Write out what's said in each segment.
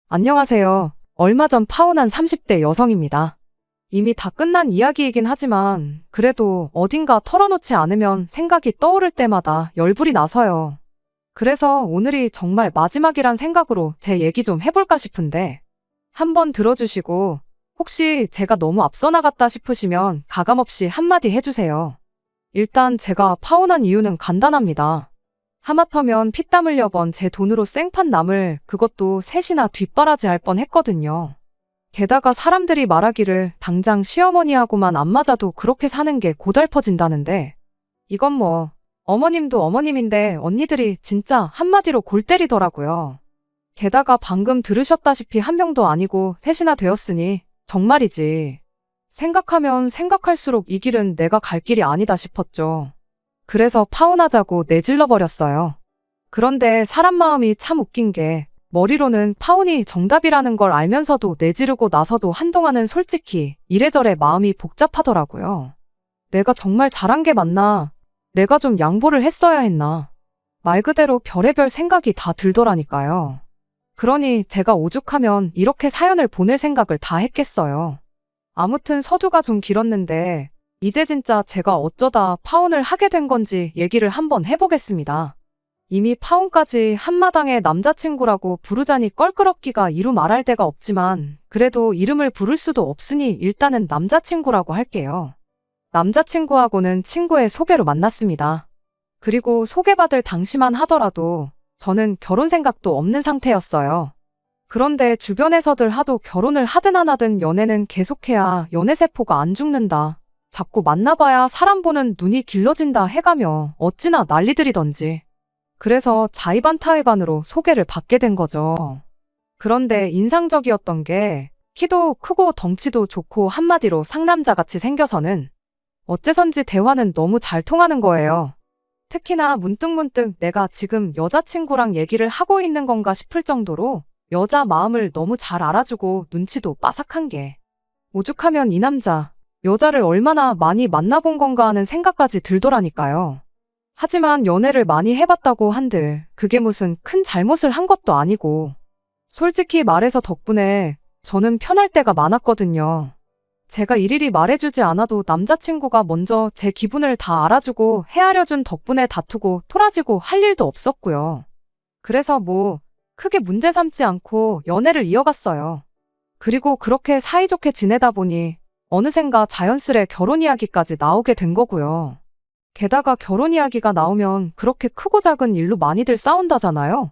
안녕하세요. 얼마 전 파혼한 30대 여성입니다. 이미 다 끝난 이야기이긴 하지만 그래도 어딘가 털어놓지 않으면 생각이 떠오를 때마다 열불이 나서요. 그래서 오늘이 정말 마지막이란 생각으로 제 얘기 좀 해볼까 싶은데 한번 들어주시고 혹시 제가 너무 앞서 나갔다 싶으시면 가감없이 한마디 해주세요. 일단 제가 파혼한 이유는 간단합니다. 하마터면 피땀 흘려 번 제 돈으로 생판 남을 그것도 셋이나 뒷바라지 할 뻔 했거든요. 게다가 사람들이 말하기를 당장 시어머니하고만 안 맞아도 그렇게 사는 게 고달퍼진다는데 이건 뭐 어머님도 어머님인데 언니들이 진짜 한마디로 골 때리더라고요. 게다가 방금 들으셨다시피 한 명도 아니고 셋이나 되었으니 정말이지. 생각하면 생각할수록 이 길은 내가 갈 길이 아니다 싶었죠. 그래서 파혼하자고 내질러 버렸어요. 그런데 사람 마음이 참 웃긴 게 머리로는 파혼이 정답이라는 걸 알면서도 내지르고 나서도 한동안은 솔직히 이래저래 마음이 복잡하더라고요. 내가 정말 잘한 게 맞나? 내가 좀 양보를 했어야 했나? 말 그대로 별의별 생각이 다 들더라니까요. 그러니 제가 오죽하면 이렇게 사연을 보낼 생각을 다 했겠어요. 아무튼 서두가 좀 길었는데 이제 진짜 제가 어쩌다 파혼을 하게 된 건지 얘기를 한번 해보겠습니다. 이미 파혼까지 한마당에 남자친구라고 부르자니 껄끄럽기가 이루 말할 데가 없지만 그래도 이름을 부를 수도 없으니 일단은 남자친구라고 할게요. 남자친구하고는 친구의 소개로 만났습니다. 그리고 소개받을 당시만 하더라도 저는 결혼 생각도 없는 상태였어요. 그런데 주변에서들 하도 결혼을 하든 안 하든 연애는 계속해야 연애세포가 안 죽는다. 자꾸 만나봐야 사람 보는 눈이 길러진다 해가며 어찌나 난리들이던지. 그래서 자의반타의반으로 소개를 받게 된 거죠. 그런데 인상적이었던 게 키도 크고 덩치도 좋고 한마디로 상남자같이 생겨서는 어째선지 대화는 너무 잘 통하는 거예요. 특히나 문득문득 내가 지금 여자친구랑 얘기를 하고 있는 건가 싶을 정도로 여자 마음을 너무 잘 알아주고 눈치도 빠삭한 게 오죽하면 이 남자 여자를 얼마나 많이 만나본 건가 하는 생각까지 들더라니까요. 하지만 연애를 많이 해봤다고 한들 그게 무슨 큰 잘못을 한 것도 아니고 솔직히 말해서 덕분에 저는 편할 때가 많았거든요. 제가 일일이 말해주지 않아도 남자친구가 먼저 제 기분을 다 알아주고 헤아려준 덕분에 다투고 토라지고 할 일도 없었고요. 그래서 뭐 크게 문제 삼지 않고 연애를 이어갔어요. 그리고 그렇게 사이좋게 지내다 보니 어느샌가 자연스레 결혼 이야기까지 나오게 된 거고요. 게다가 결혼 이야기가 나오면 그렇게 크고 작은 일로 많이들 싸운다잖아요.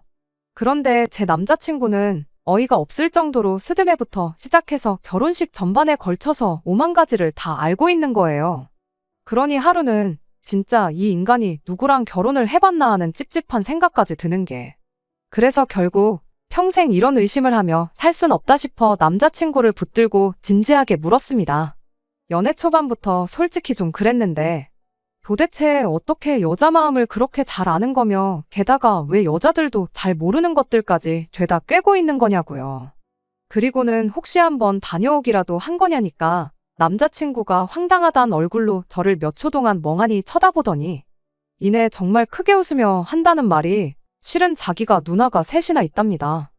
그런데 제 남자친구는 어이가 없을 정도로 스드메부터 시작해서 결혼식 전반에 걸쳐서 오만 가지를 다 알고 있는 거예요. 그러니 하루는 진짜 이 인간이 누구랑 결혼을 해봤나 하는 찝찝한 생각까지 드는 게. 그래서 결국 평생 이런 의심을 하며 살 순 없다 싶어 남자친구를 붙들고 진지하게 물었습니다. 연애 초반부터 솔직히 좀 그랬는데 도대체 어떻게 여자 마음을 그렇게 잘 아는 거며 게다가 왜 여자들도 잘 모르는 것들까지 죄다 꿰고 있는 거냐고요. 그리고는 혹시 한번 다녀오기라도 한 거냐니까 남자친구가 황당하단 얼굴로 저를 몇 초 동안 멍하니 쳐다보더니 이내 정말 크게 웃으며 한다는 말이 실은 자기가 누나가 셋이나 있답니다.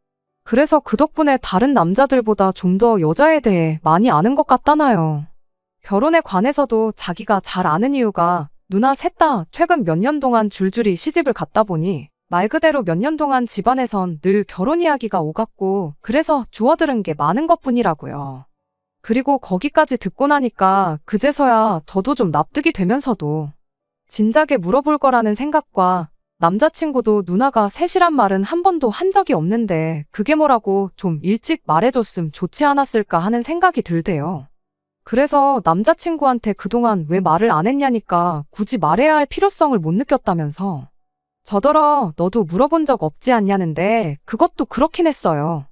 그래서 그 덕분에 다른 남자들보다 좀 더 여자에 대해 많이 아는 것 같다나요. 결혼에 관해서도 자기가 잘 아는 이유가 누나 셋 다 최근 몇 년 동안 줄줄이 시집을 갔다 보니 말 그대로 몇 년 동안 집안에선 늘 결혼 이야기가 오갔고 그래서 주워들은 게 많은 것뿐이라고요. 그리고 거기까지 듣고 나니까 그제서야 저도 좀 납득이 되면서도 진작에 물어볼 거라는 생각과 남자친구도 누나가 셋이란 말은 한 번도 한 적이 없는데 그게 뭐라고 좀 일찍 말해줬음 좋지 않았을까 하는 생각이 들대요. 그래서 남자친구한테 그동안 왜 말을 안 했냐니까 굳이 말해야 할 필요성을 못 느꼈다면서 저더러 너도 물어본 적 없지 않냐는데 그것도 그렇긴 했어요.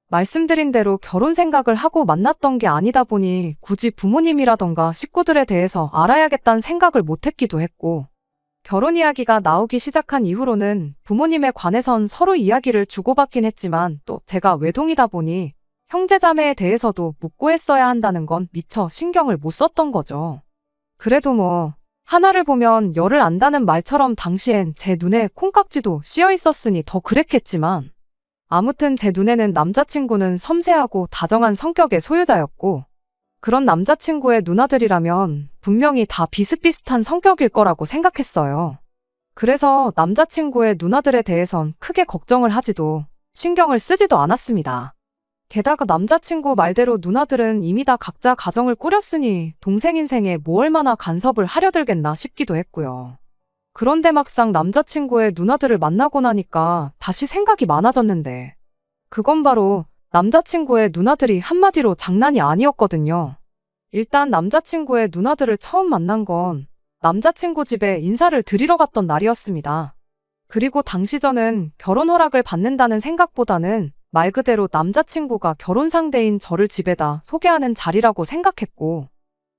말씀드린 대로 결혼 생각을 하고 만났던 게 아니다 보니 굳이 부모님이라던가 식구들에 대해서 알아야겠다는 생각을 못 했기도 했고 결혼 이야기가 나오기 시작한 이후로는 부모님에 관해선 서로 이야기를 주고받긴 했지만 또 제가 외동이다 보니 형제자매에 대해서도 묻고 했어야 한다는 건 미처 신경을 못 썼던 거죠. 그래도 뭐 하나를 보면 열을 안다는 말처럼 당시엔 제 눈에 콩깍지도 씌어 있었으니 더 그랬겠지만 아무튼 제 눈에는 남자친구는 섬세하고 다정한 성격의 소유자였고, 그런 남자친구의 누나들이라면 분명히 다 비슷비슷한 성격일 거라고 생각했어요. 그래서 남자친구의 누나들에 대해선 크게 걱정을 하지도 신경을 쓰지도 않았습니다. 게다가 남자친구 말대로 누나들은 이미 다 각자 가정을 꾸렸으니 동생 인생에 뭐 얼마나 간섭을 하려 들겠나 싶기도 했고요. 그런데 막상 남자친구의 누나들을 만나고 나니까 다시 생각이 많아졌는데, 그건 바로 남자친구의 누나들이 한마디로 장난이 아니었거든요. 일단 남자친구의 누나들을 처음 만난 건 남자친구 집에 인사를 드리러 갔던 날이었습니다. 그리고 당시 저는 결혼 허락을 받는다는 생각보다는 말 그대로 남자친구가 결혼 상대인 저를 집에다 소개하는 자리라고 생각했고,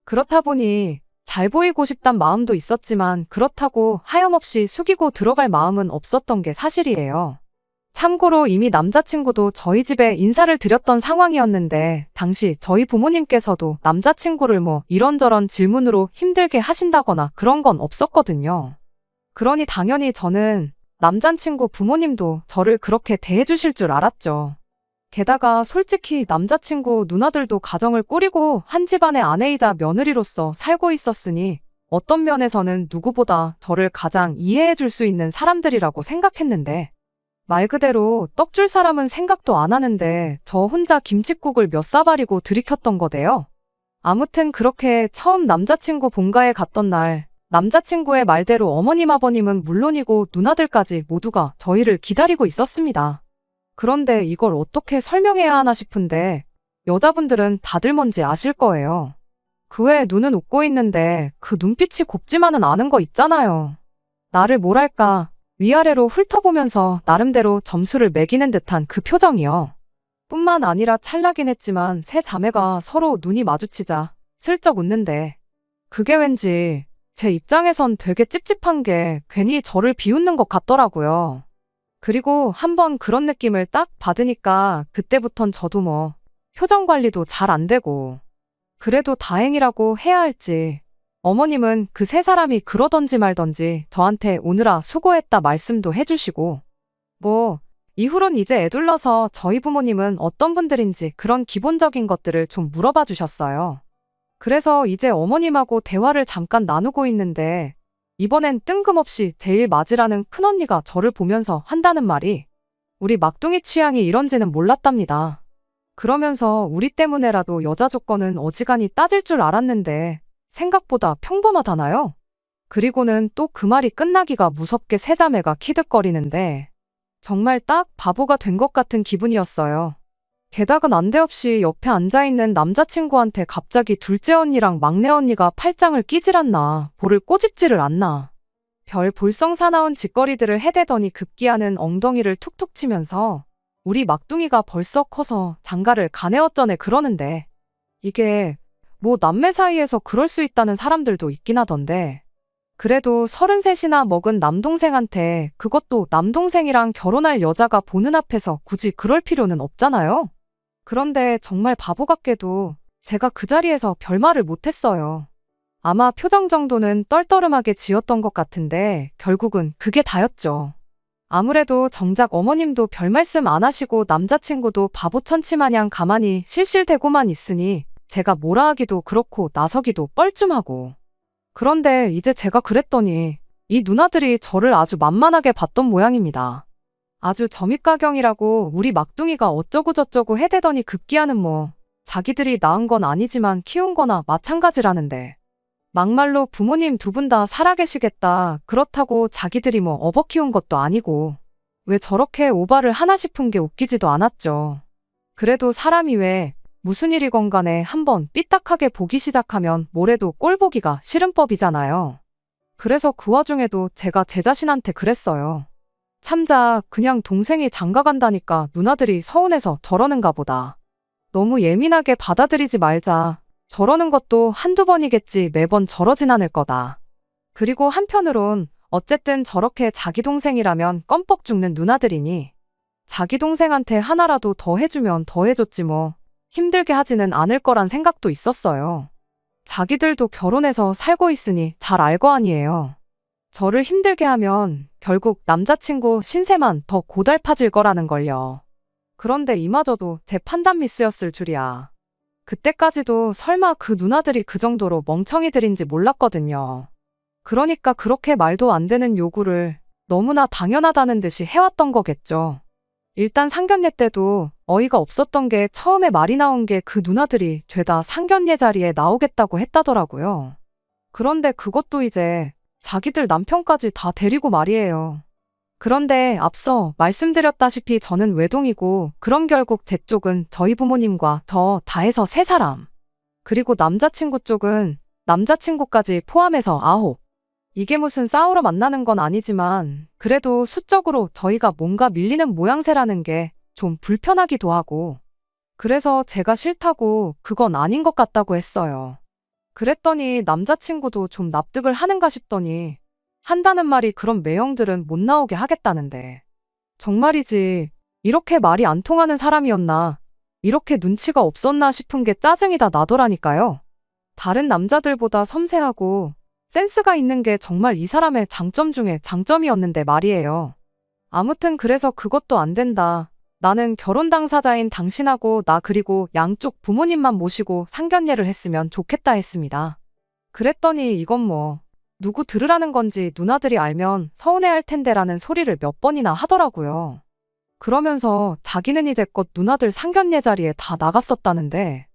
그렇다 보니 잘 보이고 싶단 마음도 있었지만 그렇다고 하염없이 숙이고 들어갈 마음은 없었던 게 사실이에요. 참고로 이미 남자친구도 저희 집에 인사를 드렸던 상황이었는데, 당시 저희 부모님께서도 남자친구를 뭐 이런저런 질문으로 힘들게 하신다거나 그런 건 없었거든요. 그러니 당연히 저는 남자친구 부모님도 저를 그렇게 대해주실 줄 알았죠. 게다가 솔직히 남자친구 누나들도 가정을 꾸리고 한 집안의 아내이자 며느리로서 살고 있었으니 어떤 면에서는 누구보다 저를 가장 이해해 줄 수 있는 사람들이라고 생각했는데, 말 그대로 떡 줄 사람은 생각도 안 하는데 저 혼자 김칫국을 몇 사발이고 들이켰던 거대요. 아무튼 그렇게 처음 남자친구 본가에 갔던 날, 남자친구의 말대로 어머님 아버님은 물론이고 누나들까지 모두가 저희를 기다리고 있었습니다. 그런데 이걸 어떻게 설명해야 하나 싶은데, 여자분들은 다들 뭔지 아실 거예요. 그 외에 눈은 웃고 있는데 그 눈빛이 곱지만은 않은 거 있잖아요. 나를 뭐랄까 위아래로 훑어보면서 나름대로 점수를 매기는 듯한 그 표정이요. 뿐만 아니라 찰나긴 했지만 세 자매가 서로 눈이 마주치자 슬쩍 웃는데, 그게 왠지 제 입장에선 되게 찝찝한 게 괜히 저를 비웃는 것 같더라고요. 그리고 한번 그런 느낌을 딱 받으니까 그때부턴 저도 뭐 표정 관리도 잘 안 되고, 그래도 다행이라고 해야 할지 어머님은 그 세 사람이 그러던지 말던지 저한테 오느라 수고했다 말씀도 해주시고, 뭐 이후론 이제 애둘러서 저희 부모님은 어떤 분들인지 그런 기본적인 것들을 좀 물어봐 주셨어요. 그래서 이제 어머님하고 대화를 잠깐 나누고 있는데, 이번엔 뜬금없이 제일 맞으라는 큰언니가 저를 보면서 한다는 말이, 우리 막둥이 취향이 이런지는 몰랐답니다. 그러면서 우리 때문에라도 여자 조건은 어지간히 따질 줄 알았는데 생각보다 평범하다나요? 그리고는 또 그 말이 끝나기가 무섭게 세 자매가 키득거리는데, 정말 딱 바보가 된 것 같은 기분이었어요. 게다가 난데없이 옆에 앉아있는 남자친구한테 갑자기 둘째 언니랑 막내 언니가 팔짱을 끼질 않나, 볼을 꼬집지를 않나, 별 볼썽사나운 짓거리들을 해대더니 급기야는 엉덩이를 툭툭 치면서 우리 막둥이가 벌써 커서 장가를 가네 어쩌네 그러는데, 이게 뭐 남매 사이에서 그럴 수 있다는 사람들도 있긴 하던데, 그래도 33이나 먹은 남동생한테, 그것도 남동생이랑 결혼할 여자가 보는 앞에서 굳이 그럴 필요는 없잖아요. 그런데 정말 바보 같게도 제가 그 자리에서 별말을 못했어요. 아마 표정 정도는 떨떠름하게 지었던 것 같은데 결국은 그게 다였죠. 아무래도 정작 어머님도 별 말씀 안 하시고 남자친구도 바보 천치마냥 가만히 실실대고만 있으니 제가 뭐라 하기도 그렇고 나서기도 뻘쭘하고. 그런데 이제 제가 그랬더니 이 누나들이 저를 아주 만만하게 봤던 모양입니다. 아주 점입가경이라고 우리 막둥이가 어쩌고저쩌고 해대더니 급기야는 뭐 자기들이 낳은 건 아니지만 키운 거나 마찬가지라는데, 막말로 부모님 두 분 다 살아계시겠다, 그렇다고 자기들이 뭐 업어 키운 것도 아니고 왜 저렇게 오바를 하나 싶은 게 웃기지도 않았죠. 그래도 사람이 왜 무슨 일이건 간에 한번 삐딱하게 보기 시작하면 뭐래도 꼴 보기가 싫은 법이잖아요. 그래서 그 와중에도 제가 제 자신한테 그랬어요. 참자, 그냥 동생이 장가 간다니까 누나들이 서운해서 저러는가 보다. 너무 예민하게 받아들이지 말자. 저러는 것도 한두 번이겠지 매번 저러진 않을 거다. 그리고 한편으론 어쨌든 저렇게 자기 동생이라면 껌뻑 죽는 누나들이니 자기 동생한테 하나라도 더 해주면 더 해줬지 뭐 힘들게 하지는 않을 거란 생각도 있었어요. 자기들도 결혼해서 살고 있으니 잘 알 거 아니에요. 저를 힘들게 하면 결국 남자친구 신세만 더 고달파질 거라는 걸요. 그런데 이마저도 제 판단 미스였을 줄이야. 그때까지도 설마 그 누나들이 그 정도로 멍청이들인지 몰랐거든요. 그러니까 그렇게 말도 안 되는 요구를 너무나 당연하다는 듯이 해왔던 거겠죠. 일단 상견례 때도 어이가 없었던 게 처음에 말이 나온 게 그 누나들이 죄다 상견례 자리에 나오겠다고 했다더라고요. 그런데 그것도 이제 자기들 남편까지 다 데리고 말이에요. 그런데 앞서 말씀드렸다시피 저는 외동이고 그럼 결국 제 쪽은 저희 부모님과 저 다 해서 3사람. 그리고 남자친구 쪽은 남자친구까지 포함해서 9. 이게 무슨 싸우러 만나는 건 아니지만 그래도 수적으로 저희가 뭔가 밀리는 모양새라는 게 좀 불편하기도 하고 그래서 제가 싫다고 그건 아닌 것 같다고 했어요. 그랬더니 남자친구도 좀 납득을 하는가 싶더니 한다는 말이 그런 매형들은 못 나오게 하겠다는데 정말이지 이렇게 말이 안 통하는 사람이었나 이렇게 눈치가 없었나 싶은 게 짜증이 다 나더라니까요. 다른 남자들보다 섬세하고 센스가 있는 게 정말 이 사람의 장점 중에 장점이었는데 말이에요. 아무튼 그래서 그것도 안 된다. 나는 결혼 당사자인 당신하고 나 그리고 양쪽 부모님만 모시고 상견례를 했으면 좋겠다 했습니다. 그랬더니 이건 뭐 누구 들으라는 건지 누나들이 알면 서운해할 텐데라는 소리를 몇 번이나 하더라고요. 그러면서 자기는 이제껏 누나들 상견례 자리에 다 나갔었다는데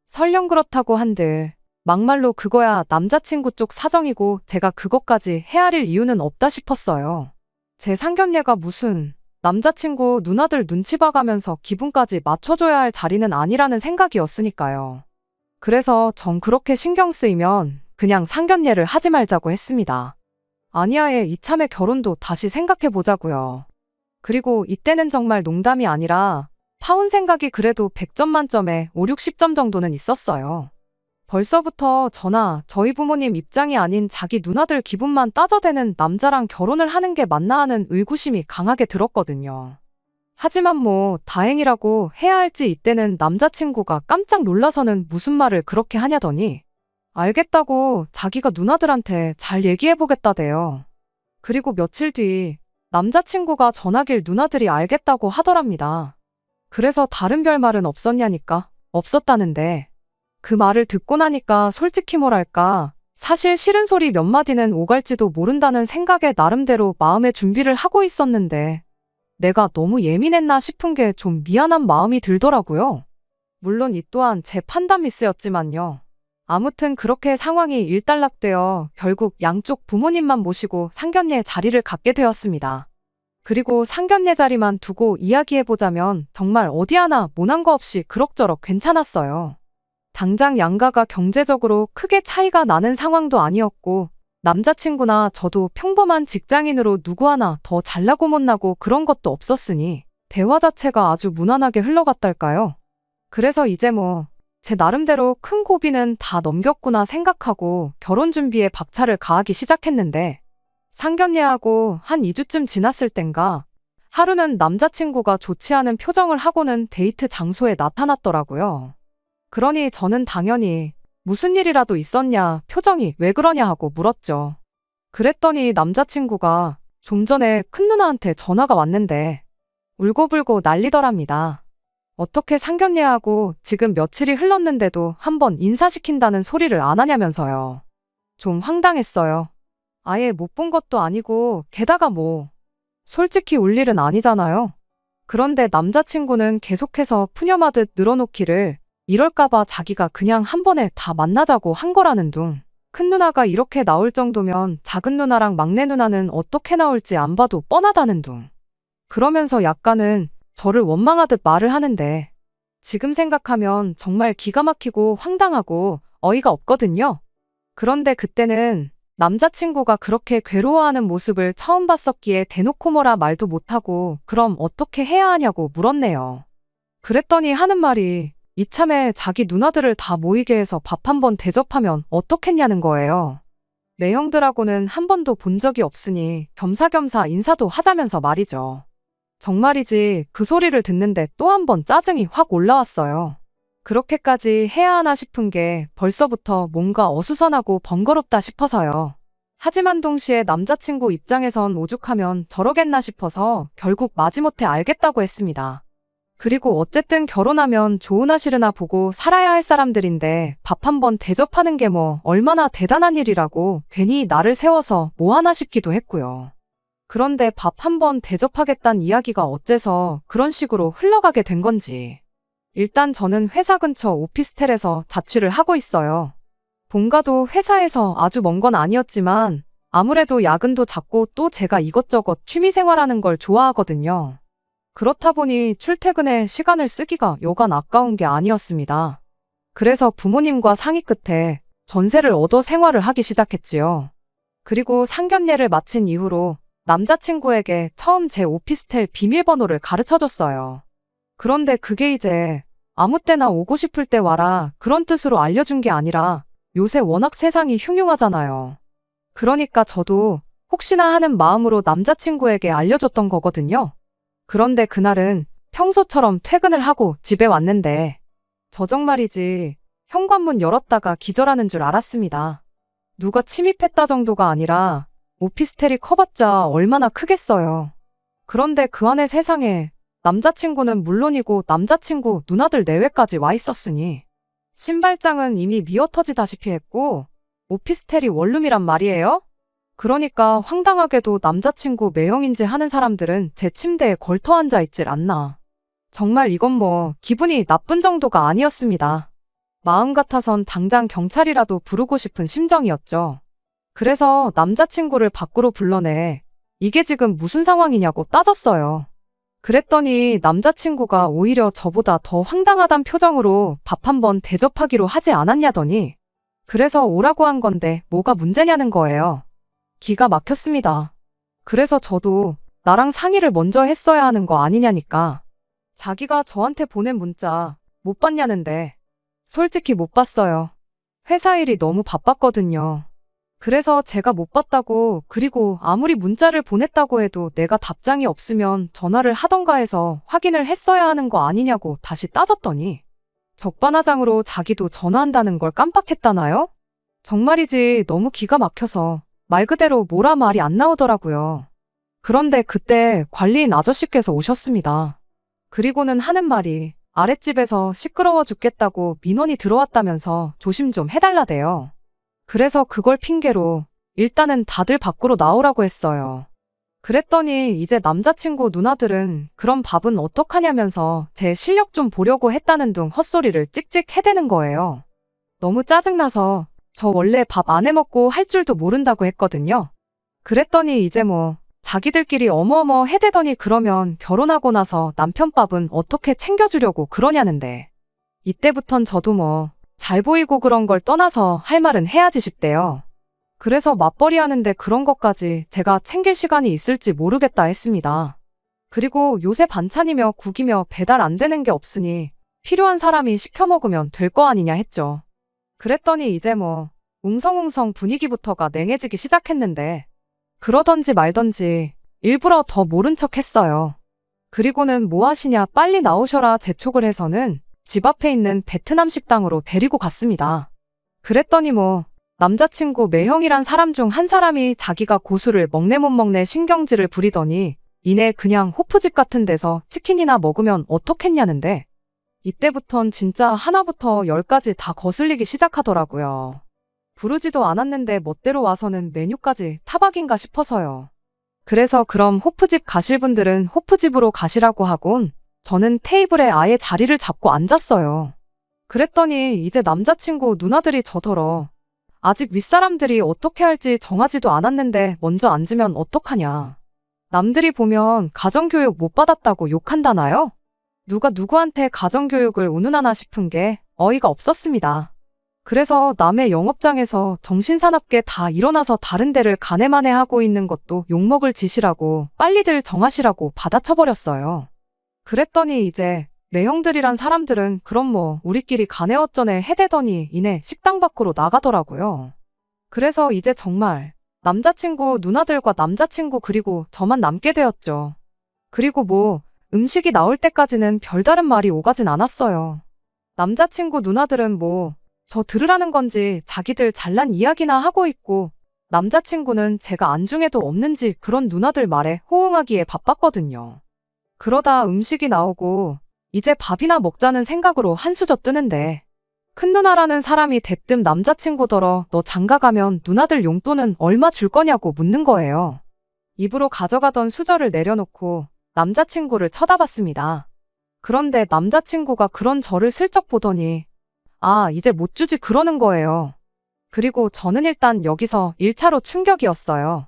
설령 그렇다고 한들 막말로 그거야 남자친구 쪽 사정이고 제가 그것까지 헤아릴 이유는 없다 싶었어요. 제 상견례가 무슨 남자친구 누나들 눈치 봐가면서 기분까지 맞춰줘야 할 자리는 아니라는 생각이었으니까요. 그래서 전 그렇게 신경 쓰이면 그냥 상견례를 하지 말자고 했습니다. 아니야의 이참에 결혼도 다시 생각해보자고요. 그리고 이때는 정말 농담이 아니라 파혼 생각이 그래도 100점 만점에 5, 60점 정도는 있었어요. 벌써부터 저나 저희 부모님 입장이 아닌 자기 누나들 기분만 따져대는 남자랑 결혼을 하는 게 맞나 하는 의구심이 강하게 들었거든요. 하지만 뭐 다행이라고 해야 할지 이때는 남자친구가 깜짝 놀라서는 무슨 말을 그렇게 하냐더니 알겠다고 자기가 누나들한테 잘 얘기해보겠다대요. 그리고 며칠 뒤 남자친구가 전화길 누나들이 알겠다고 하더랍니다. 그래서 다른 별말은 없었냐니까 없었다는데 그 말을 듣고 나니까 솔직히 뭐랄까 사실 싫은 소리 몇 마디는 오갈지도 모른다는 생각에 나름대로 마음의 준비를 하고 있었는데 내가 너무 예민했나 싶은 게 좀 미안한 마음이 들더라고요. 물론 이 또한 제 판단 미스였지만요. 아무튼 그렇게 상황이 일단락되어 결국 양쪽 부모님만 모시고 상견례 자리를 갖게 되었습니다. 그리고 상견례 자리만 두고 이야기해보자면 정말 어디 하나 모난 거 없이 그럭저럭 괜찮았어요. 당장 양가가 경제적으로 크게 차이가 나는 상황도 아니었고 남자친구나 저도 평범한 직장인으로 누구 하나 더 잘나고 못나고 그런 것도 없었으니 대화 자체가 아주 무난하게 흘러갔달까요. 그래서 이제 뭐 제 나름대로 큰 고비는 다 넘겼구나 생각하고 결혼 준비에 박차를 가하기 시작했는데 상견례하고 한 2주쯤 지났을 땐가 하루는 남자친구가 좋지 않은 표정을 하고는 데이트 장소에 나타났더라고요. 그러니 저는 당연히 무슨 일이라도 있었냐, 표정이 왜 그러냐 하고 물었죠. 그랬더니 남자친구가 좀 전에 큰 누나한테 전화가 왔는데 울고불고 난리더랍니다. 어떻게 상견례하고 지금 며칠이 흘렀는데도 한번 인사시킨다는 소리를 안 하냐면서요. 좀 황당했어요. 아예 못 본 것도 아니고 게다가 뭐 솔직히 울 일은 아니잖아요. 그런데 남자친구는 계속해서 푸념하듯 늘어놓기를 이럴까봐 자기가 그냥 한 번에 다 만나자고 한 거라는 둥. 큰 누나가 이렇게 나올 정도면 작은 누나랑 막내 누나는 어떻게 나올지 안 봐도 뻔하다는 둥. 그러면서 약간은 저를 원망하듯 말을 하는데 지금 생각하면 정말 기가 막히고 황당하고 어이가 없거든요. 그런데 그때는 남자친구가 그렇게 괴로워하는 모습을 처음 봤었기에 대놓고 뭐라 말도 못하고 그럼 어떻게 해야 하냐고 물었네요. 그랬더니 하는 말이 이참에 자기 누나들을 다 모이게 해서 밥 한번 대접하면 어떻겠냐는 거예요. 매형들하고는 한 번도 본 적이 없으니 겸사겸사 인사도 하자면서 말이죠. 정말이지 그 소리를 듣는데 또 한 번 짜증이 확 올라왔어요. 그렇게까지 해야 하나 싶은 게 벌써부터 뭔가 어수선하고 번거롭다 싶어서요. 하지만 동시에 남자친구 입장에선 오죽하면 저러겠나 싶어서 결국 마지못해 알겠다고 했습니다. 그리고 어쨌든 결혼하면 좋으나 싫으나 보고 살아야 할 사람들인데 밥 한 번 대접하는 게 뭐 얼마나 대단한 일이라고 괜히 나를 세워서 뭐 하나 싶기도 했고요. 그런데 밥 한 번 대접하겠다는 이야기가 어째서 그런 식으로 흘러가게 된 건지. 일단 저는 회사 근처 오피스텔에서 자취를 하고 있어요. 본가도 회사에서 아주 먼 건 아니었지만 아무래도 야근도 잦고 또 제가 이것저것 취미생활하는 걸 좋아하거든요. 그렇다 보니 출퇴근에 시간을 쓰기가 여간 아까운 게 아니었습니다. 그래서 부모님과 상의 끝에 전세를 얻어 생활을 하기 시작했지요. 그리고 상견례를 마친 이후로 남자친구에게 처음 제 오피스텔 비밀번호를 가르쳐줬어요. 그런데 그게 이제 아무 때나 오고 싶을 때 와라 그런 뜻으로 알려준 게 아니라 요새 워낙 세상이 흉흉하잖아요. 그러니까 저도 혹시나 하는 마음으로 남자친구에게 알려줬던 거거든요. 그런데 그날은 평소처럼 퇴근을 하고 집에 왔는데 저 정말이지 현관문 열었다가 기절하는 줄 알았습니다. 누가 침입했다 정도가 아니라 오피스텔이 커봤자 얼마나 크겠어요. 그런데 그 안에 세상에 남자친구는 물론이고 남자친구 누나들 내외까지 와 있었으니 신발장은 이미 미어터지다시피 했고 오피스텔이 원룸이란 말이에요? 그러니까 황당하게도 남자친구 매형인지 하는 사람들은 제 침대에 걸터 앉아 있질 않나. 정말 이건 뭐 기분이 나쁜 정도가 아니었습니다. 마음 같아선 당장 경찰이라도 부르고 싶은 심정이었죠. 그래서 남자친구를 밖으로 불러내 이게 지금 무슨 상황이냐고 따졌어요. 그랬더니 남자친구가 오히려 저보다 더 황당하단 표정으로 밥 한 번 대접하기로 하지 않았냐더니 그래서 오라고 한 건데 뭐가 문제냐는 거예요. 기가 막혔습니다. 그래서 저도 나랑 상의를 먼저 했어야 하는 거 아니냐니까. 자기가 저한테 보낸 문자 못 봤냐는데 솔직히 못 봤어요. 회사 일이 너무 바빴거든요. 그래서 제가 못 봤다고 그리고 아무리 문자를 보냈다고 해도 내가 답장이 없으면 전화를 하던가 해서 확인을 했어야 하는 거 아니냐고 다시 따졌더니 적반하장으로 자기도 전화한다는 걸 깜빡했다나요? 정말이지 너무 기가 막혀서 말 그대로 뭐라 말이 안 나오더라고요. 그런데 그때 관리인 아저씨께서 오셨습니다. 그리고는 하는 말이 아랫집에서 시끄러워 죽겠다고 민원이 들어왔다면서 조심 좀 해달라대요. 그래서 그걸 핑계로 일단은 다들 밖으로 나오라고 했어요. 그랬더니 이제 남자친구 누나들은 그럼 밥은 어떡하냐면서 제 실력 좀 보려고 했다는 둥 헛소리를 찍찍 해대는 거예요. 너무 짜증나서 저 원래 밥 안 해먹고 할 줄도 모른다고 했거든요. 그랬더니 이제 뭐 자기들끼리 어머어머 해대더니 그러면 결혼하고 나서 남편 밥은 어떻게 챙겨주려고 그러냐는데 이때부턴 저도 뭐 잘 보이고 그런 걸 떠나서 할 말은 해야지 싶대요. 그래서 맞벌이 하는데 그런 것까지 제가 챙길 시간이 있을지 모르겠다 했습니다. 그리고 요새 반찬이며 국이며 배달 안 되는 게 없으니 필요한 사람이 시켜 먹으면 될 거 아니냐 했죠. 그랬더니 이제 뭐 웅성웅성 분위기부터가 냉해지기 시작했는데 그러던지 말던지 일부러 더 모른 척 했어요. 그리고는 뭐 하시냐 빨리 나오셔라 재촉을 해서는 집 앞에 있는 베트남 식당으로 데리고 갔습니다. 그랬더니 뭐 남자친구 매형이란 사람 중 한 사람이 자기가 고수를 먹네 못 먹네 신경질을 부리더니 이내 그냥 호프집 같은 데서 치킨이나 먹으면 어떻겠냐는데 이때부턴 진짜 하나부터 열까지 다 거슬리기 시작하더라고요. 부르지도 않았는데 멋대로 와서는 메뉴까지 타박인가 싶어서요. 그래서 그럼 호프집 가실 분들은 호프집으로 가시라고 하곤 저는 테이블에 아예 자리를 잡고 앉았어요. 그랬더니 이제 남자친구 누나들이 저더러 아직 윗사람들이 어떻게 할지 정하지도 않았는데 먼저 앉으면 어떡하냐. 남들이 보면 가정교육 못 받았다고 욕한다나요? 누가 누구한테 가정교육을 운운하나 싶은 게 어이가 없었습니다. 그래서 남의 영업장에서 정신사납게 다 일어나서 다른 데를 가네마네하고 있는 것도 욕먹을 짓이라고 빨리들 정하시라고 받아쳐버렸어요. 그랬더니 이제 매형들이란 사람들은 그럼 뭐 우리끼리 가네 어쩌네 해대더니 이내 식당 밖으로 나가더라고요. 그래서 이제 정말 남자친구 누나들과 남자친구 그리고 저만 남게 되었죠. 그리고 뭐 음식이 나올 때까지는 별다른 말이 오가진 않았어요. 남자친구 누나들은 뭐 저 들으라는 건지 자기들 잘난 이야기나 하고 있고 남자친구는 제가 안중에도 없는지 그런 누나들 말에 호응하기에 바빴거든요. 그러다 음식이 나오고 이제 밥이나 먹자는 생각으로 한수저 뜨는데 큰 누나라는 사람이 대뜸 남자친구더러 너 장가가면 누나들 용돈은 얼마 줄 거냐고 묻는 거예요. 입으로 가져가던 수저를 내려놓고 남자친구를 쳐다봤습니다. 그런데 남자친구가 그런 저를 슬쩍 보더니 아, 이제 못 주지 그러는 거예요. 그리고 저는 일단 여기서 1차로 충격이었어요.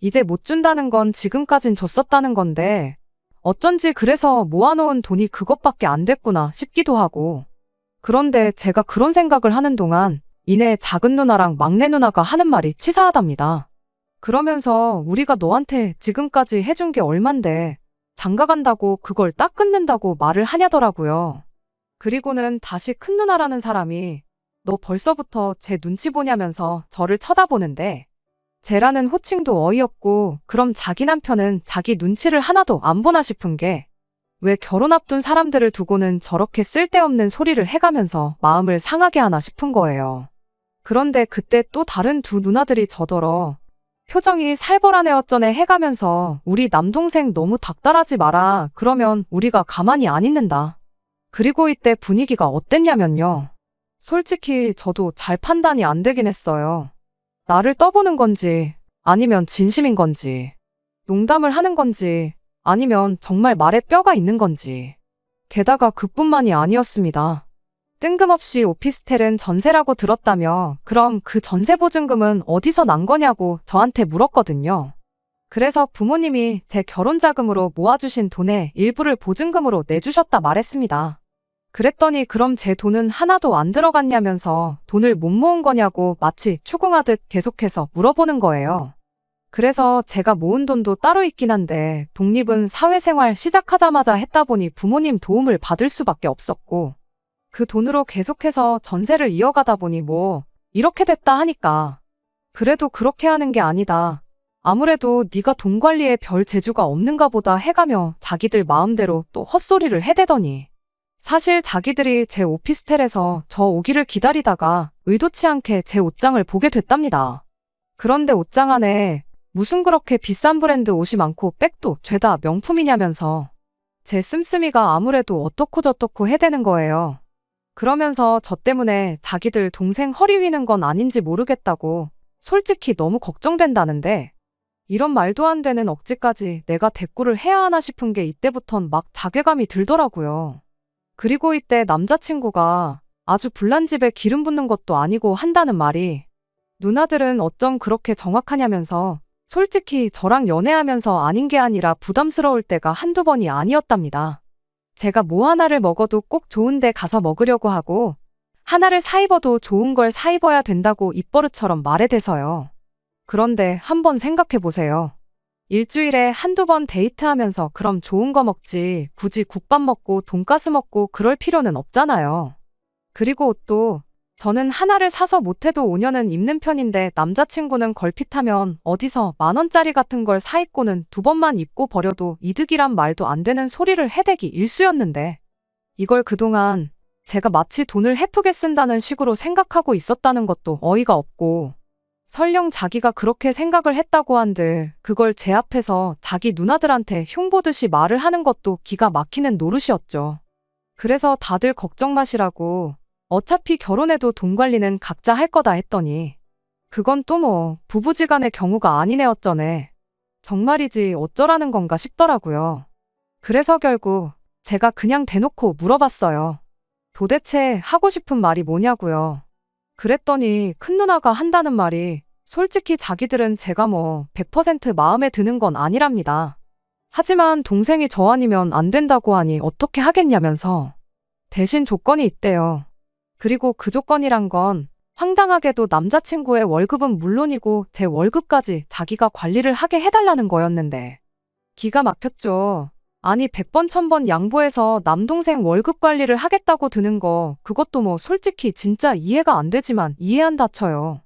이제 못 준다는 건 지금까진 줬었다는 건데 어쩐지 그래서 모아놓은 돈이 그것밖에 안 됐구나 싶기도 하고. 그런데 제가 그런 생각을 하는 동안 이내 작은 누나랑 막내 누나가 하는 말이 치사하답니다. 그러면서 우리가 너한테 지금까지 해준 게 얼만데 장가 간다고 그걸 딱 끊는다고 말을 하냐더라고요. 그리고는 다시 큰 누나라는 사람이 너 벌써부터 제 눈치 보냐면서 저를 쳐다보는데 쟤라는 호칭도 어이없고 그럼 자기 남편은 자기 눈치를 하나도 안 보나 싶은 게 왜 결혼 앞둔 사람들을 두고는 저렇게 쓸데없는 소리를 해가면서 마음을 상하게 하나 싶은 거예요. 그런데 그때 또 다른 두 누나들이 저더러 표정이 살벌하네 어쩌네 해가면서 우리 남동생 너무 닥달하지 마라. 그러면 우리가 가만히 안 있는다. 그리고 이때 분위기가 어땠냐면요. 솔직히 저도 잘 판단이 안 되긴 했어요. 나를 떠보는 건지 아니면 진심인 건지 농담을 하는 건지 아니면 정말 말에 뼈가 있는 건지. 게다가 그뿐만이 아니었습니다. 뜬금없이 오피스텔은 전세라고 들었다며 그럼 그 전세 보증금은 어디서 난 거냐고 저한테 물었거든요. 그래서 부모님이 제 결혼 자금으로 모아주신 돈의 일부를 보증금으로 내주셨다 말했습니다. 그랬더니 그럼 제 돈은 하나도 안 들어갔냐면서 돈을 못 모은 거냐고 마치 추궁하듯 계속해서 물어보는 거예요. 그래서 제가 모은 돈도 따로 있긴 한데 독립은 사회생활 시작하자마자 했다 보니 부모님 도움을 받을 수밖에 없었고 그 돈으로 계속해서 전세를 이어가다 보니 뭐 이렇게 됐다 하니까 그래도 그렇게 하는 게 아니다. 아무래도 네가 돈 관리에 별 재주가 없는가 보다 해가며 자기들 마음대로 또 헛소리를 해대더니 사실 자기들이 제 오피스텔에서 저 오기를 기다리다가 의도치 않게 제 옷장을 보게 됐답니다. 그런데 옷장 안에 무슨 그렇게 비싼 브랜드 옷이 많고 백도 죄다 명품이냐면서 제 씀씀이가 아무래도 어떻고 저떻고 해대는 거예요. 그러면서 저 때문에 자기들 동생 허리 휘는 건 아닌지 모르겠다고 솔직히 너무 걱정된다는데 이런 말도 안 되는 억지까지 내가 대꾸를 해야 하나 싶은 게 이때부턴 막 자괴감이 들더라고요. 그리고 이때 남자친구가 아주 불난 집에 기름 붓는 것도 아니고 한다는 말이 누나들은 어쩜 그렇게 정확하냐면서 솔직히 저랑 연애하면서 아닌 게 아니라 부담스러울 때가 한두 번이 아니었답니다. 제가 뭐 하나를 먹어도 꼭 좋은 데 가서 먹으려고 하고 하나를 사 입어도 좋은 걸 사 입어야 된다고 입버릇처럼 말해대서요. 그런데 한번 생각해 보세요. 일주일에 한두 번 데이트하면서 그럼 좋은 거 먹지 굳이 국밥 먹고 돈가스 먹고 그럴 필요는 없잖아요. 그리고 옷도 저는 하나를 사서 못해도 5년은 입는 편인데 남자친구는 걸핏하면 어디서 10,000원짜리 같은 걸 사 입고는 2번만 입고 버려도 이득이란 말도 안 되는 소리를 해대기 일쑤였는데 이걸 그동안 제가 마치 돈을 헤프게 쓴다는 식으로 생각하고 있었다는 것도 어이가 없고 설령 자기가 그렇게 생각을 했다고 한들 그걸 제 앞에서 자기 누나들한테 흉보듯이 말을 하는 것도 기가 막히는 노릇이었죠. 그래서 다들 걱정 마시라고 어차피 결혼해도 돈 관리는 각자 할 거다 했더니 그건 또 뭐 부부지간의 경우가 아니네 어쩌네. 정말이지 어쩌라는 건가 싶더라고요. 그래서 결국 제가 그냥 대놓고 물어봤어요. 도대체 하고 싶은 말이 뭐냐고요. 그랬더니 큰 누나가 한다는 말이 솔직히 자기들은 제가 뭐 100% 마음에 드는 건 아니랍니다. 하지만 동생이 저 아니면 안 된다고 하니 어떻게 하겠냐면서 대신 조건이 있대요. 그리고 그 조건이란 건 황당하게도 남자친구의 월급은 물론이고 제 월급까지 자기가 관리를 하게 해달라는 거였는데 기가 막혔죠. 아니 100번 1000번 양보해서 남동생 월급 관리를 하겠다고 드는 거 그것도 뭐 솔직히 진짜 이해가 안 되지만 이해한다 쳐요.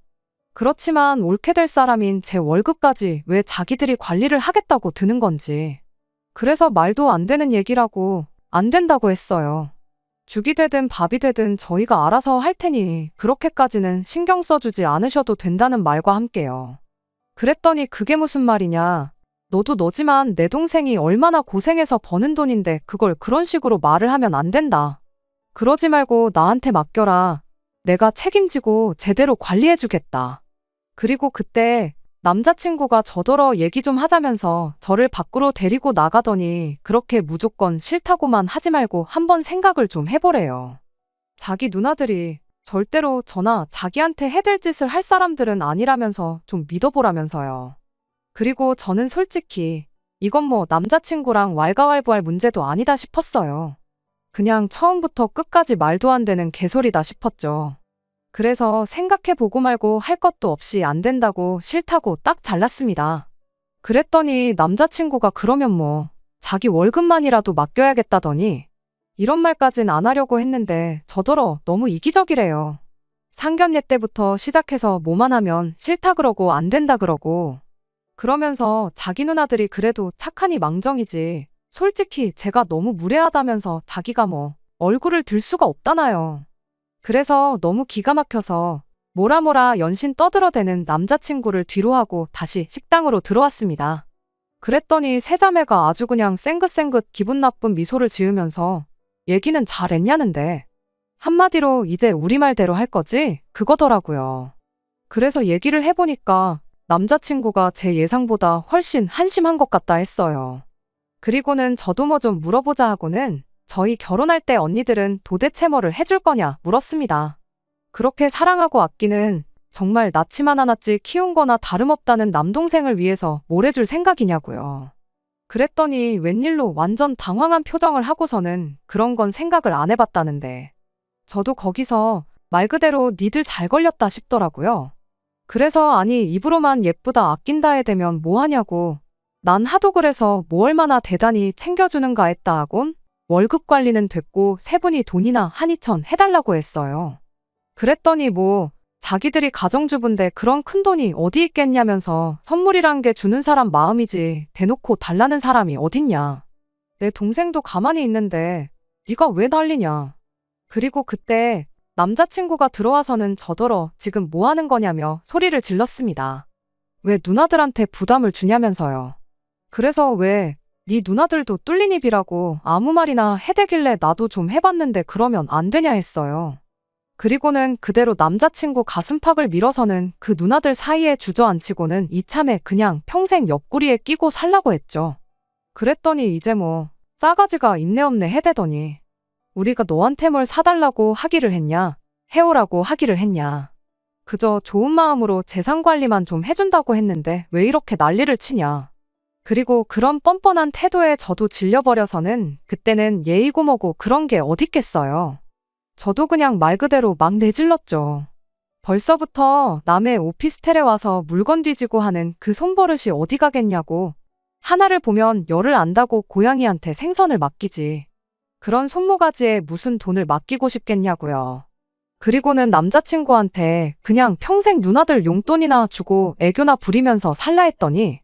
그렇지만 옳게 될 사람인 제 월급까지 왜 자기들이 관리를 하겠다고 드는 건지. 그래서 말도 안 되는 얘기라고 안 된다고 했어요. 죽이 되든 밥이 되든 저희가 알아서 할 테니 그렇게까지는 신경 써주지 않으셔도 된다는 말과 함께요. 그랬더니 그게 무슨 말이냐. 너도 너지만 내 동생이 얼마나 고생해서 버는 돈인데 그걸 그런 식으로 말을 하면 안 된다. 그러지 말고 나한테 맡겨라. 내가 책임지고 제대로 관리해주겠다. 그리고 그때 남자친구가 저더러 얘기 좀 하자면서 저를 밖으로 데리고 나가더니 그렇게 무조건 싫다고만 하지 말고 한번 생각을 좀 해보래요. 자기 누나들이 절대로 저나 자기한테 해댈 짓을 할 사람들은 아니라면서 좀 믿어보라면서요. 그리고 저는 솔직히 이건 뭐 남자친구랑 왈가왈부할 문제도 아니다 싶었어요. 그냥 처음부터 끝까지 말도 안 되는 개소리다 싶었죠. 그래서 생각해보고 말고 할 것도 없이 안 된다고 싫다고 딱 잘랐습니다. 그랬더니 남자친구가 그러면 뭐 자기 월급만이라도 맡겨야겠다더니 이런 말까진 안 하려고 했는데 저더러 너무 이기적이래요. 상견례 때부터 시작해서 뭐만 하면 싫다 그러고 안 된다 그러고 그러면서 자기 누나들이 그래도 착하니 망정이지 솔직히 제가 너무 무례하다면서 자기가 뭐 얼굴을 들 수가 없다나요. 그래서 너무 기가 막혀서 뭐라 연신 떠들어대는 남자친구를 뒤로하고 다시 식당으로 들어왔습니다. 그랬더니 세자매가 아주 그냥 쌩긋쌩긋 기분 나쁜 미소를 지으면서 얘기는 잘했냐는데 한마디로 이제 우리 말대로 할 거지? 그거더라고요. 그래서 얘기를 해보니까 남자친구가 제 예상보다 훨씬 한심한 것 같다 했어요. 그리고는 저도 뭐 좀 물어보자 하고는 저희 결혼할 때 언니들은 도대체 뭐를 해줄 거냐 물었습니다. 그렇게 사랑하고 아끼는 정말 낳지만 않았지 키운 거나 다름없다는 남동생을 위해서 뭘 해줄 생각이냐고요. 그랬더니 웬일로 완전 당황한 표정을 하고서는 그런 건 생각을 안 해봤다는데 저도 거기서 말 그대로 니들 잘 걸렸다 싶더라고요. 그래서 아니 입으로만 예쁘다 아낀다 해대면 뭐하냐고 난 하도 그래서 뭐 얼마나 대단히 챙겨주는가 했다 하곤 월급 관리는 됐고 세 분이 돈이나 한 2천 해달라고 했어요. 그랬더니 뭐 자기들이 가정주부인데 그런 큰돈이 어디 있겠냐면서 선물이란 게 주는 사람 마음이지 대놓고 달라는 사람이 어딨냐. 내 동생도 가만히 있는데 네가 왜 난리냐. 그리고 그때 남자친구가 들어와서는 저더러 지금 뭐 하는 거냐며 소리를 질렀습니다. 왜 누나들한테 부담을 주냐면서요. 그래서 왜 네 누나들도 뚫린 입이라고 아무 말이나 해대길래 나도 좀 해봤는데 그러면 안 되냐 했어요. 그리고는 그대로 남자친구 가슴팍을 밀어서는 그 누나들 사이에 주저앉히고는 이참에 그냥 평생 옆구리에 끼고 살라고 했죠. 그랬더니 이제 뭐 싸가지가 있네 없네 해대더니 우리가 너한테 뭘 사달라고 하기를 했냐? 해오라고 하기를 했냐? 그저 좋은 마음으로 재산 관리만 좀 해준다고 했는데 왜 이렇게 난리를 치냐? 그리고 그런 뻔뻔한 태도에 저도 질려버려서는 그때는 예의고 뭐고 그런 게 어딨겠어요. 저도 그냥 말 그대로 막 내질렀죠. 벌써부터 남의 오피스텔에 와서 물건 뒤지고 하는 그 손버릇이 어디 가겠냐고. 하나를 보면 열을 안다고 고양이한테 생선을 맡기지. 그런 손모가지에 무슨 돈을 맡기고 싶겠냐고요. 그리고는 남자친구한테 그냥 평생 누나들 용돈이나 주고 애교나 부리면서 살라 했더니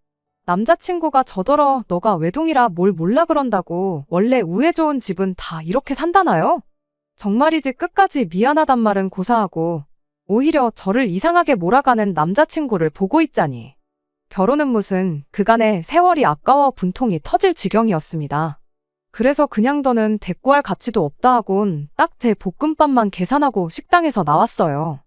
남자친구가 저더러 너가 외동이라 뭘 몰라 그런다고 원래 우애 좋은 집은 다 이렇게 산다나요? 정말이지 끝까지 미안하단 말은 고사하고 오히려 저를 이상하게 몰아가는 남자친구를 보고 있자니 결혼은 무슨 그간의 세월이 아까워 분통이 터질 지경이었습니다. 그래서 그냥 더는 대꾸할 가치도 없다 하곤 딱 제 볶음밥만 계산하고 식당에서 나왔어요.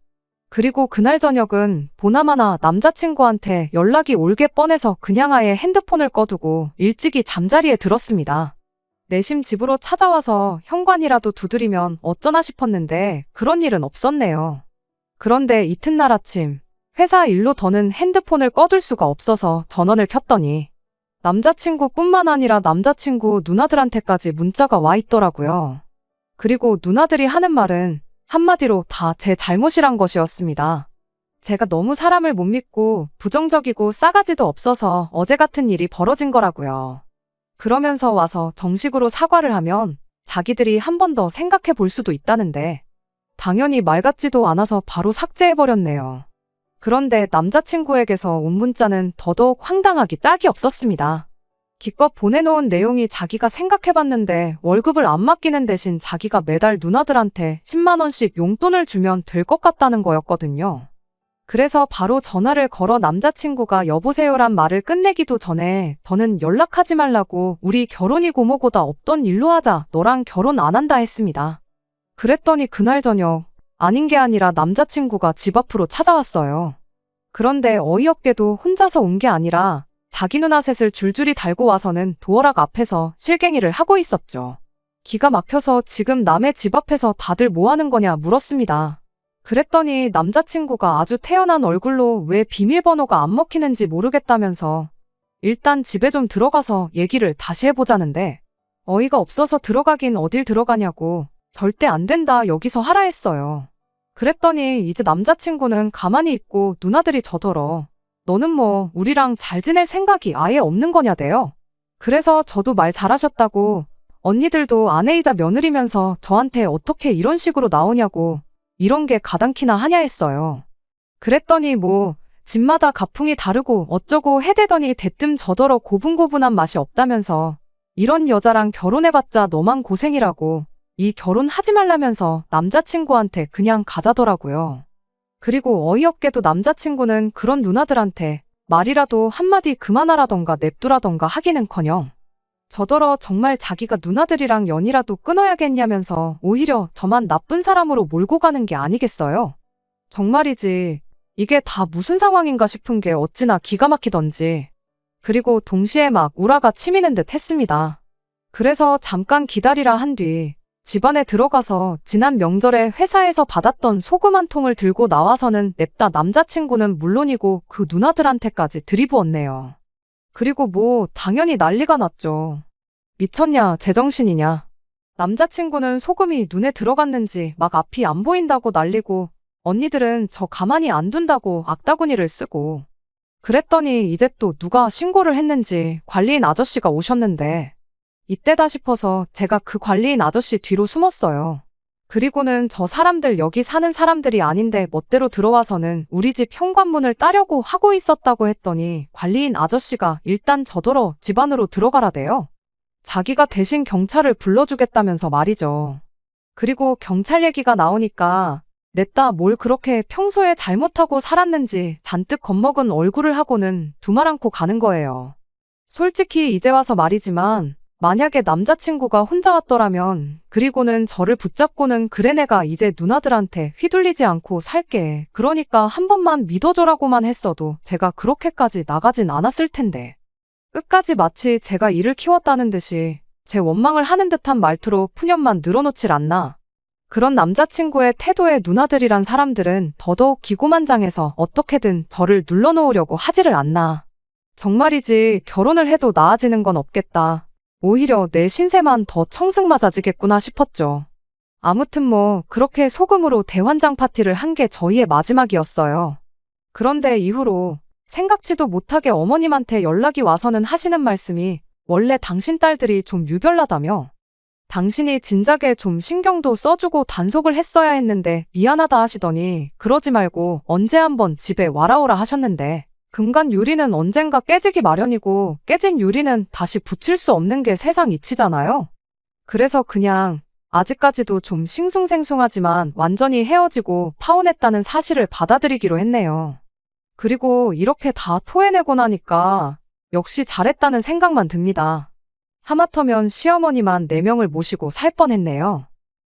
그리고 그날 저녁은 보나마나 남자친구한테 연락이 올게 뻔해서 그냥 아예 핸드폰을 꺼두고 일찍이 잠자리에 들었습니다. 내심 집으로 찾아와서 현관이라도 두드리면 어쩌나 싶었는데 그런 일은 없었네요. 그런데 이튿날 아침 회사 일로 더는 핸드폰을 꺼둘 수가 없어서 전원을 켰더니 남자친구뿐만 아니라 남자친구 누나들한테까지 문자가 와 있더라고요. 그리고 누나들이 하는 말은 한마디로 다 제 잘못이란 것이었습니다. 제가 너무 사람을 못 믿고 부정적이고 싸가지도 없어서 어제 같은 일이 벌어진 거라고요. 그러면서 와서 정식으로 사과를 하면 자기들이 한 번 더 생각해 볼 수도 있다는데 당연히 말 같지도 않아서 바로 삭제해버렸네요. 그런데 남자친구에게서 온 문자는 더더욱 황당하기 짝이 없었습니다. 기껏 보내놓은 내용이 자기가 생각해봤는데 월급을 안 맡기는 대신 자기가 매달 누나들한테 10만 원씩 용돈을 주면 될 것 같다는 거였거든요. 그래서 바로 전화를 걸어 남자친구가 여보세요란 말을 끝내기도 전에 더는 연락하지 말라고 우리 결혼이 고모고다 없던 일로 하자 너랑 결혼 안 한다 했습니다. 그랬더니 그날 저녁 아닌 게 아니라 남자친구가 집 앞으로 찾아왔어요. 그런데 어이없게도 혼자서 온 게 아니라 자기 누나 셋을 줄줄이 달고 와서는 도어락 앞에서 실갱이를 하고 있었죠. 기가 막혀서 지금 남의 집 앞에서 다들 뭐 하는 거냐 물었습니다. 그랬더니 남자친구가 아주 태연한 얼굴로 왜 비밀번호가 안 먹히는지 모르겠다면서 일단 집에 좀 들어가서 얘기를 다시 해보자는데 어이가 없어서 들어가긴 어딜 들어가냐고 절대 안 된다 여기서 하라 했어요. 그랬더니 이제 남자친구는 가만히 있고 누나들이 저더러 너는 뭐 우리랑 잘 지낼 생각이 아예 없는 거냐대요. 그래서 저도 말 잘하셨다고 언니들도 아내이자 며느리면서 저한테 어떻게 이런 식으로 나오냐고 이런 게 가당키나 하냐 했어요. 그랬더니 뭐 집마다 가풍이 다르고 어쩌고 해대더니 대뜸 저더러 고분고분한 맛이 없다면서 이런 여자랑 결혼해봤자 너만 고생이라고 이 결혼하지 말라면서 남자친구한테 그냥 가자더라고요. 그리고 어이없게도 남자친구는 그런 누나들한테 말이라도 한마디 그만하라던가 냅두라던가 하기는커녕 저더러 정말 자기가 누나들이랑 연이라도 끊어야겠냐면서 오히려 저만 나쁜 사람으로 몰고 가는 게 아니겠어요? 정말이지 이게 다 무슨 상황인가 싶은 게 어찌나 기가 막히던지. 그리고 동시에 막 우라가 치미는 듯 했습니다. 그래서 잠깐 기다리라 한 뒤 집안에 들어가서 지난 명절에 회사에서 받았던 소금 한 통을 들고 나와서는 냅다 남자친구는 물론이고 그 누나들한테까지 들이부었네요. 그리고 뭐 당연히 난리가 났죠. 미쳤냐 제정신이냐. 남자친구는 소금이 눈에 들어갔는지 막 앞이 안 보인다고 난리고 언니들은 저 가만히 안 둔다고 악다구니를 쓰고 그랬더니 이제 또 누가 신고를 했는지 관리인 아저씨가 오셨는데 이때다 싶어서 제가 그 관리인 아저씨 뒤로 숨었어요. 그리고는 저 사람들 여기 사는 사람들이 아닌데 멋대로 들어와서는 우리 집 현관문을 따려고 하고 있었다고 했더니 관리인 아저씨가 일단 저더러 집 안으로 들어가라대요. 자기가 대신 경찰을 불러주겠다면서 말이죠. 그리고 경찰 얘기가 나오니까 냈다 뭘 그렇게 평소에 잘못하고 살았는지 잔뜩 겁먹은 얼굴을 하고는 두말 않고 가는 거예요. 솔직히 이제 와서 말이지만 만약에 남자친구가 혼자 왔더라면 그리고는 저를 붙잡고는 그래 내가 이제 누나들한테 휘둘리지 않고 살게 그러니까 한 번만 믿어줘라고만 했어도 제가 그렇게까지 나가진 않았을 텐데 끝까지 마치 제가 이를 키웠다는 듯이 제 원망을 하는 듯한 말투로 푸념만 늘어놓질 않나. 그런 남자친구의 태도에 누나들이란 사람들은 더더욱 기고만장해서 어떻게든 저를 눌러놓으려고 하지를 않나. 정말이지 결혼을 해도 나아지는 건 없겠다. 오히려 내 신세만 더 청승맞아지겠구나 싶었죠. 아무튼 뭐 그렇게 소금으로 대환장 파티를 한 게 저희의 마지막이었어요. 그런데 이후로 생각지도 못하게 어머님한테 연락이 와서는 하시는 말씀이 원래 당신 딸들이 좀 유별나다며 당신이 진작에 좀 신경도 써주고 단속을 했어야 했는데 미안하다 하시더니 그러지 말고 언제 한번 집에 와라오라 하셨는데 금간 유리는 언젠가 깨지기 마련이고 깨진 유리는 다시 붙일 수 없는 게 세상 이치잖아요. 그래서 그냥 아직까지도 좀 싱숭생숭하지만 완전히 헤어지고 파혼했다는 사실을 받아들이기로 했네요. 그리고 이렇게 다 토해내고 나니까 역시 잘했다는 생각만 듭니다. 하마터면 시어머니만 4명을 모시고 살 뻔했네요.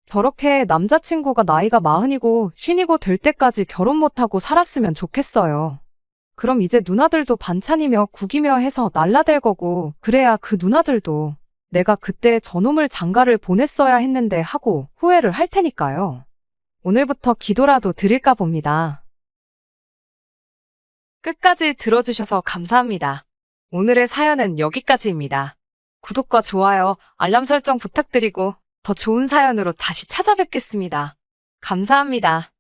저렇게 남자친구가 나이가 40이고 50이고 될 때까지 결혼 못하고 살았으면 좋겠어요. 그럼 이제 누나들도 반찬이며 국이며 해서 날라댈 거고 그래야 그 누나들도 내가 그때 저놈을 장가를 보냈어야 했는데 하고 후회를 할 테니까요. 오늘부터 기도라도 드릴까 봅니다. 끝까지 들어주셔서 감사합니다. 오늘의 사연은 여기까지입니다. 구독과 좋아요, 알람 설정 부탁드리고 더 좋은 사연으로 다시 찾아뵙겠습니다. 감사합니다.